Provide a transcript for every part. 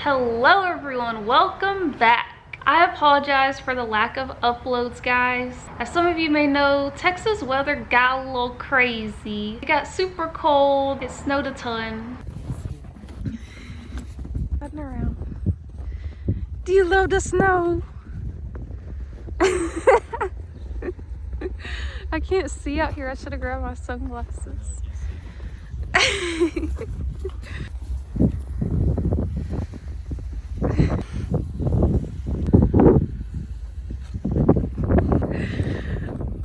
Hello everyone, welcome back. I apologize for the lack of uploads, guys. As some of you may know, Texas weather got a little crazy. It got super cold, it snowed a ton. Heading around. Do you love the snow? I can't see out here. I should have grabbed my sunglasses.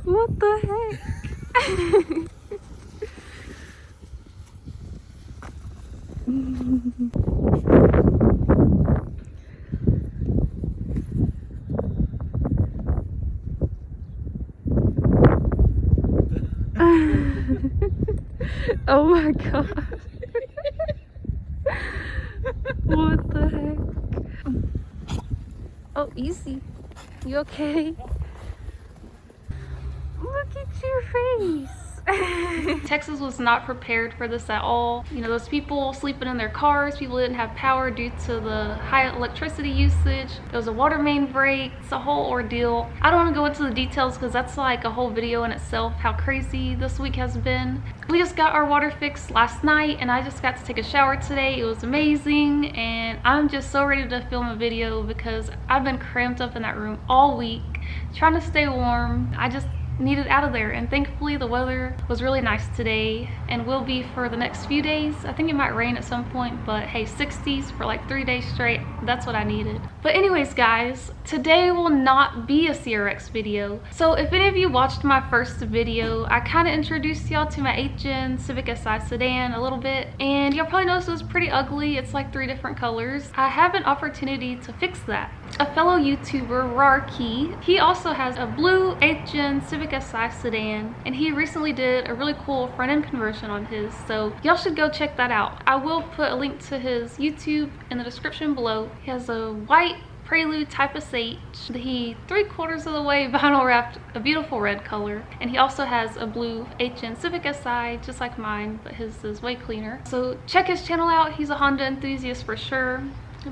What the heck? Oh my god. What the heck? Oh, easy. You okay? Look at your face. Texas was not prepared for this at all. You know, those people sleeping in their cars, people didn't have power due to the high electricity usage. There was a water main break. It's a whole ordeal. I don't want to go into the details because that's like a whole video in itself, how crazy this week has been. We just got our water fixed last night and I just got to take a shower today. It was amazing and I'm just so ready to film a video because I've been cramped up in that room all week trying to stay warm. I just needed out of there, and thankfully the weather was really nice today and will be for the next few days. I think it might rain at some point, but hey, 60s for like 3 days straight, that's what I needed. But anyways guys, today will not be a CRX video. So if any of you watched my first video, I kind of introduced y'all to my 8th-gen Civic Si sedan a little bit, and you'll probably notice it was pretty ugly. It's like 3 different colors. I have an opportunity to fix that. A fellow YouTuber, Rawrkee, he also has a blue 8th-gen Civic Si sedan, and he recently did a really cool front-end conversion on his, so y'all should go check that out. I will put a link to his YouTube in the description below. He has a white Prelude Type SH that he 3/4 of the way vinyl wrapped a beautiful red color, and he also has a blue 8th-gen Civic Si just like mine, but his is way cleaner. So check his channel out. He's a Honda enthusiast for sure.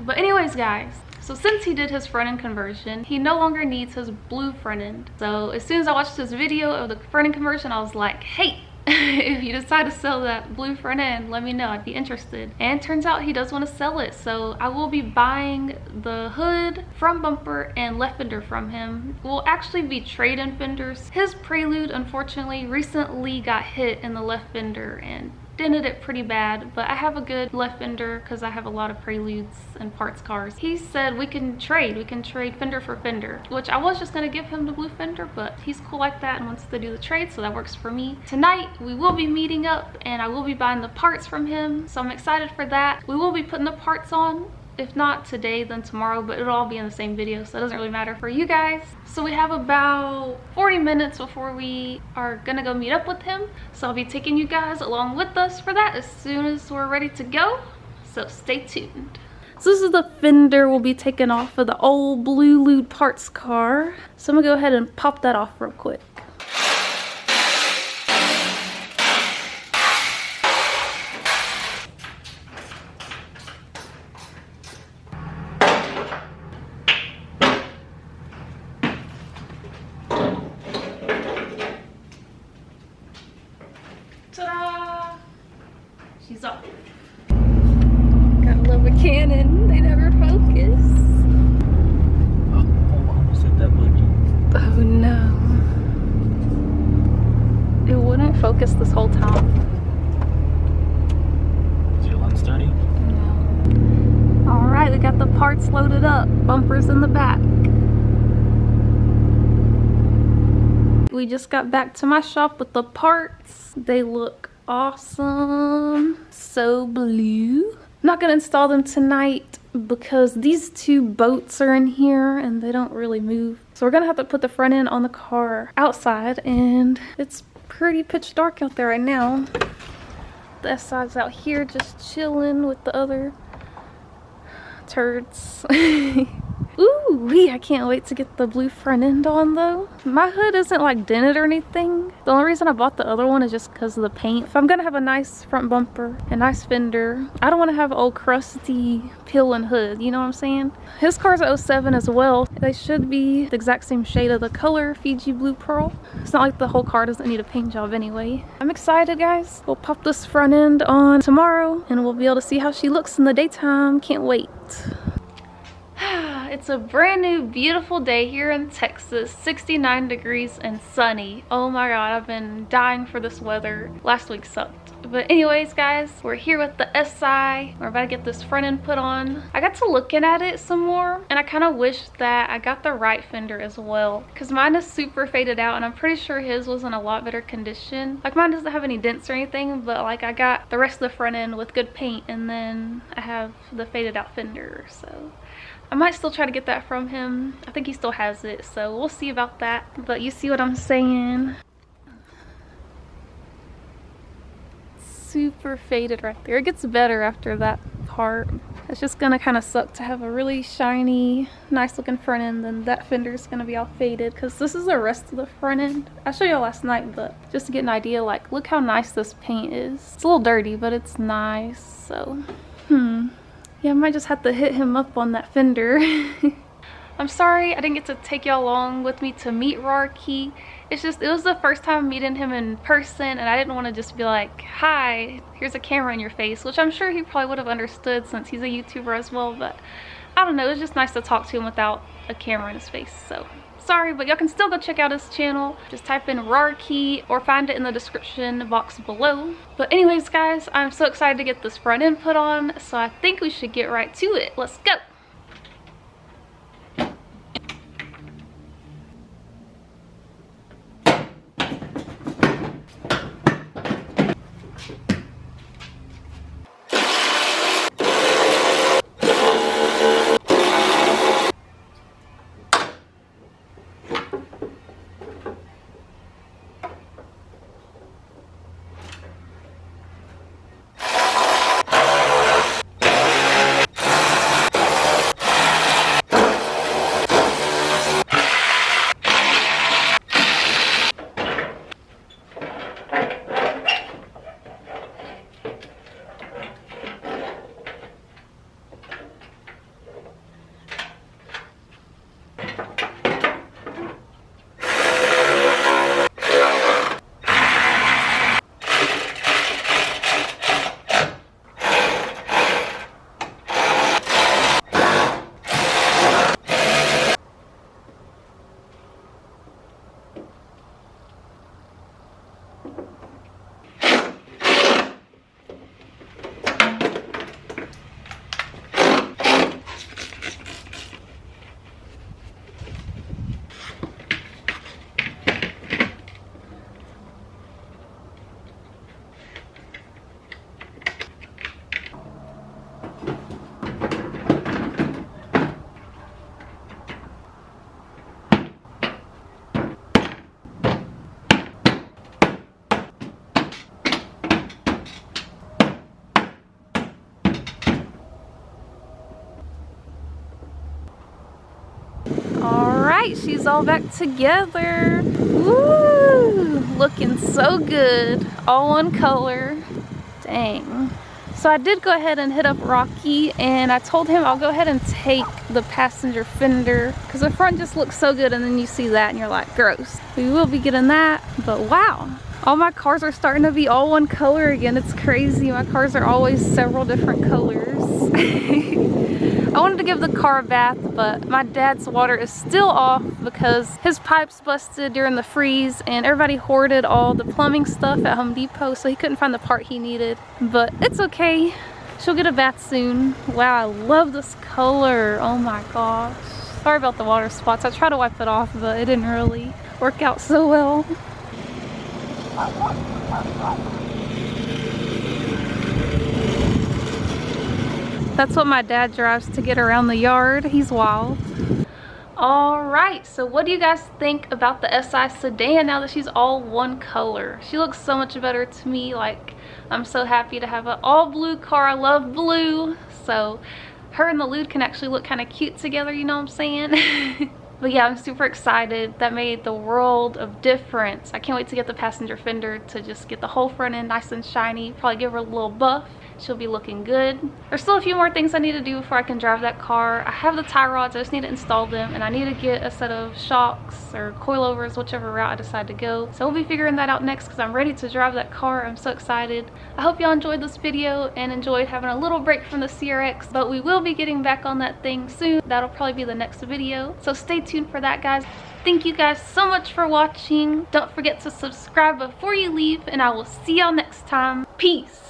But anyways guys, so since he did his front-end conversion, he no longer needs his blue front end. So as soon as I watched this video of the front-end conversion, I was like, hey, if you decide to sell that blue front end, let me know. I'd be interested. And it turns out he does want to sell it, so I will be buying the hood, front bumper, and left fender from him. Will actually be trade-in fenders. His Prelude unfortunately recently got hit in the left fender and dented it pretty bad, but I have a good left fender because I have a lot of Preludes and parts cars. He said we can trade fender for fender, which I was just going to give him the blue fender, but he's cool like that and wants to do the trade, so that works for me. Tonight we will be meeting up and I will be buying the parts from him, so I'm excited for that. We will be putting the parts on, if not today then tomorrow, but it'll all be in the same video, so it doesn't really matter for you guys. So we have about 40 minutes before we are gonna go meet up with him, so I'll be taking you guys along with us for that as soon as we're ready to go, so stay tuned. So this is the fender we'll be taking off of the old blue Lude parts car, so I'm gonna go ahead and pop that off real quick. Ta-da! She's up. Gotta love a Canon. They never focus. Oh, I almost hit that buggy. Oh no. It wouldn't focus this whole time. Is your lens dirty? No. Alright, we got the parts loaded up. Bumpers in the back. We just got back to my shop with the parts. They look awesome. So blue. I'm not gonna install them tonight because these 2 boats are in here and they don't really move. So we're gonna have to put the front end on the car outside, and it's pretty pitch dark out there right now. The SI's out here just chilling with the other turds. Ooh, I can't wait to get the blue front end on though. My hood isn't like dented or anything. The only reason I bought the other one is just because of the paint. If I'm gonna have a nice front bumper, a nice fender, I don't want to have an old crusty peeling hood, you know what I'm saying? His car's a 07 as well. They should be the exact same shade of the color, Fiji Blue Pearl. It's not like the whole car doesn't need a paint job anyway. I'm excited, guys. We'll pop this front end on tomorrow and we'll be able to see how she looks in the daytime. Can't wait. It's a brand new beautiful day here in Texas, 69 degrees and sunny. Oh my god, I've been dying for this weather. Last week sucked. But anyways, guys, we're here with the SI. We're about to get this front end put on. I got to looking at it some more and I kind of wish that I got the right fender as well, because mine is super faded out and I'm pretty sure his was in a lot better condition. Like mine doesn't have any dents or anything, but like I got the rest of the front end with good paint and then I have the faded out fender. So I might still try to get that from him. I think he still has it, so we'll see about that. But you see what I'm saying? Super faded right there. It gets better after that part. It's just gonna kind of suck to have a really shiny, nice looking front end, then that fender is gonna be all faded, because this is the rest of the front end. I showed you last night, but just to get an idea, like look how nice this paint is. It's a little dirty, but it's nice. So yeah, I might just have to hit him up on that fender. I'm sorry I didn't get to take y'all along with me to meet Rawrkee. It's just, it was the first time meeting him in person and I didn't want to just be like, hi, here's a camera in your face, which I'm sure he probably would have understood since he's a YouTuber as well, but I don't know, it was just nice to talk to him without a camera in his face. So sorry, but y'all can still go check out his channel. Just type in Rawrkee or find it in the description box below. But anyways, guys, I'm so excited to get this front end put on, so I think we should get right to it. Let's go. Alright, she's all back together. Woo! Looking so good. All one color. Dang. So I did go ahead and hit up Rawrkee and I told him I'll go ahead and take the passenger fender because the front just looks so good and then you see that and you're like, gross. We will be getting that, but wow. All my cars are starting to be all one color again. It's crazy. My cars are always several different colors. I wanted to give the car a bath, but my dad's water is still off because his pipes busted during the freeze and everybody hoarded all the plumbing stuff at Home Depot, so he couldn't find the part he needed. But it's okay. She'll get a bath soon. Wow, I love this color. Oh my gosh. Sorry about the water spots. I tried to wipe it off, but it didn't really work out so well. That's what my dad drives to get around the yard. He's wild. Alright, so what do you guys think about the SI sedan now that she's all one color? She looks so much better to me. Like, I'm so happy to have an all blue car. I love blue. So her and the Lude can actually look kind of cute together, you know what I'm saying? But yeah, I'm super excited. That made the world of difference. I can't wait to get the passenger fender to just get the whole front end nice and shiny. Probably give her a little buff. She'll be looking good. There's still a few more things I need to do before I can drive that car. I have the tie rods, I just need to install them, and I need to get a set of shocks or coilovers, whichever route I decide to go. So we'll be figuring that out next because I'm ready to drive that car. I'm so excited. I hope y'all enjoyed this video and enjoyed having a little break from the CRX, but we will be getting back on that thing soon. That'll probably be the next video. So stay tuned for that, guys. Thank you guys so much for watching. Don't forget to subscribe before you leave, and I will see y'all next time. Peace.